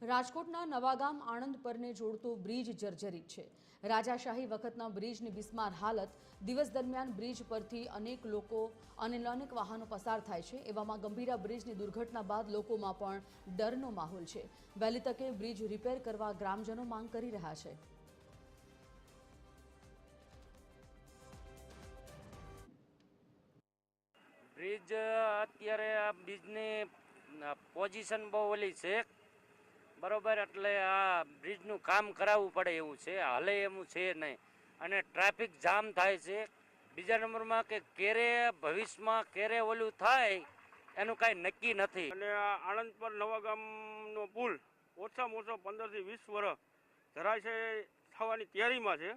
રાજકોટના નવાગામ આણંદ પરને જોડતો બ્રિજ જર્જરિત છે। રાજાશાહી વખતના બ્રિજની બિસ્માર હાલત। દિવસ દરમિયાન બ્રિજ પરથી અનેક લોકો અને અનેક વાહનો પસાર થાય છે। એવામાં ગંભીરા બ્રિજની દુર્ઘટના બાદ લોકોમાં પણ ડરનો માહોલ છે। વહેલી તકે બ્રિજ રિપેર કરવા ગ્રામજનો માંગ કરી રહ્યા છે। બ્રિજ અત્યારે આ બ્રિજની પોઝિશન બહુ ઓલી છે બરોબર, એટલે આ બ્રિજનું કામ કરાવવું પડે એવું છે, હાલે એવું છે નહીં અને ટ્રાફિક જામ થાય છે। બીજા નંબરમાં કે ક્યારે ભવિષ્યમાં ક્યારે ઓલું થાય એનું કાંઈ નક્કી નથી। અને આ આણંદ પર નવાગામનો પુલ ઓછામાં ઓછો 15 થી 20 વર્ષ ધરાશય થવાની તૈયારીમાં છે,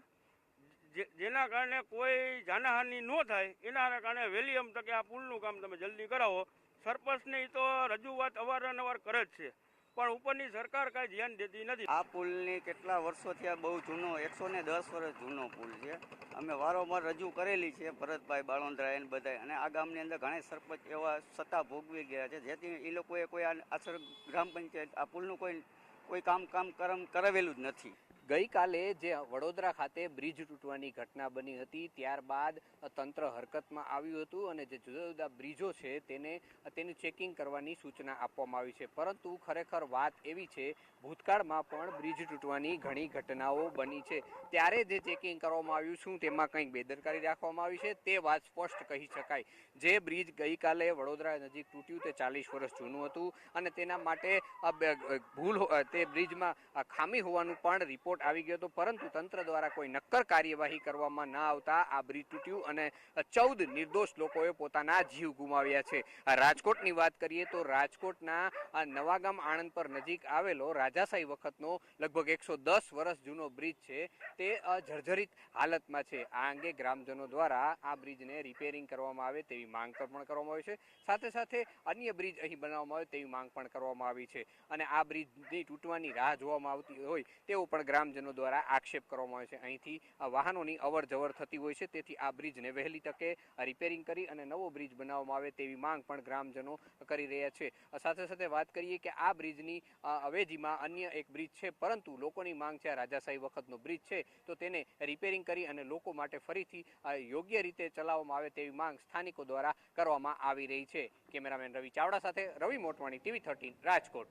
જેના કારણે કોઈ જાનહાનિ ન થાય એના કારણે વહેલી તકે આ પુલનું કામ તમે જલ્દી કરાવો। સરપંચને તો રજૂઆત અવારનવાર કરે જ છે, પણ ઉપરની સરકાર કાંઈ ધ્યાન દેતી નથી। આ પુલની કેટલા વર્ષોથી આ બહુ જૂનો 110 વર્ષ જૂનો પુલ છે। અમે વારંવાર રજૂ કરેલી છે, ભરતભાઈ બાળોંદરા એને બધાય, અને આ ગામની અંદર ઘણા સરપંચ એવા સત્તા ભોગવી ગયા છે, જેથી એ લોકોએ કોઈ આસર ગ્રામ પંચાયત આ પુલનું કોઈ કામ કરાવેલું જ નથી। ગઈકાલે જે વડોદરા ખાતે બ્રિજ તૂટવાની ઘટના બની હતી, ત્યારબાદ તંત્ર હરકતમાં આવ્યું હતું અને જે જુદા જુદા બ્રિજો છે તેનું ચેકિંગ કરવાની સૂચના આપવામાં આવી છે। પરંતુ ખરેખર વાત એવી છે, ભૂતકાળમાં પણ બ્રિજ તૂટવાની ઘણી ઘટનાઓ બની છે, ત્યારે જે ચેકિંગ કરવામાં આવ્યું શું તેમાં કંઈક બેદરકારી રાખવામાં આવી છે તે વાત સ્પષ્ટ કહી શકાય। જે બ્રિજ ગઈકાલે વડોદરા નજીક તૂટ્યું તે 40 વર્ષ જૂનું હતું અને તેના માટે તે બ્રિજમાં ખામી હોવાનું પણ રિપોર્ટ આવી ગયો હતો, પરંતુ તંત્ર દ્વારા કોઈ નક્કર કાર્યવાહી કરવામાં ના આવતા આ બ્રિજ તૂટ્યું અને 14 નિર્દોષ લોકોએ પોતાના જીવ ગુમાવ્યા છે। રાજકોટની વાત કરીએ તો રાજકોટના નવાગામ આણંદ પર નજીક આવેલો રાજાશાહી વખતનો લગભગ 110 વર્ષ જૂનો બ્રિજ છે તે જર્જરિત હાલતમાં છે। આ અંગે ગ્રામજનો દ્વારા આ બ્રિજને રિપેરિંગ કરવામાં આવે તેવી માંગ પણ કરવામાં આવી છે, સાથે સાથે અન્ય બ્રિજ અહીં બનાવવામાં આવે તેવી માંગ પણ કરવામાં આવી છે અને આ બ્રિજની તૂટવાની રાહ જોવામાં આવતી હોય તેવું પણ ગ્રામજનો દ્વારા આક્ષેપ કરવામાં આવે છે। અહીંથી વાહનોની અવર જવર થતી હોય છે, તેથી આ બ્રિજને વહેલી તકે રિપેરિંગ કરી અને નવો બ્રિજ બનાવવામાં આવે તેવી માંગ પણ ગ્રામજનો કરી રહ્યા છે। સાથે સાથે વાત કરીએ કે આ બ્રિજની અવેજીમાં અન્ય એક બ્રિજ છે, પરંતુ લોકોની માંગ છે આ રાજાશાહી વખતનો બ્રિજ છે તો તેને રિપેરિંગ કરી અને લોકો માટે ફરીથી યોગ્ય રીતે ચલાવવામાં આવે તેવી માંગ સ્થાનિકો દ્વારા કરવામાં આવી રહી છે। કેમેરામેન રવિ ચાવડા સાથે રવિ મોટવાણી, TV13 રાજકોટ।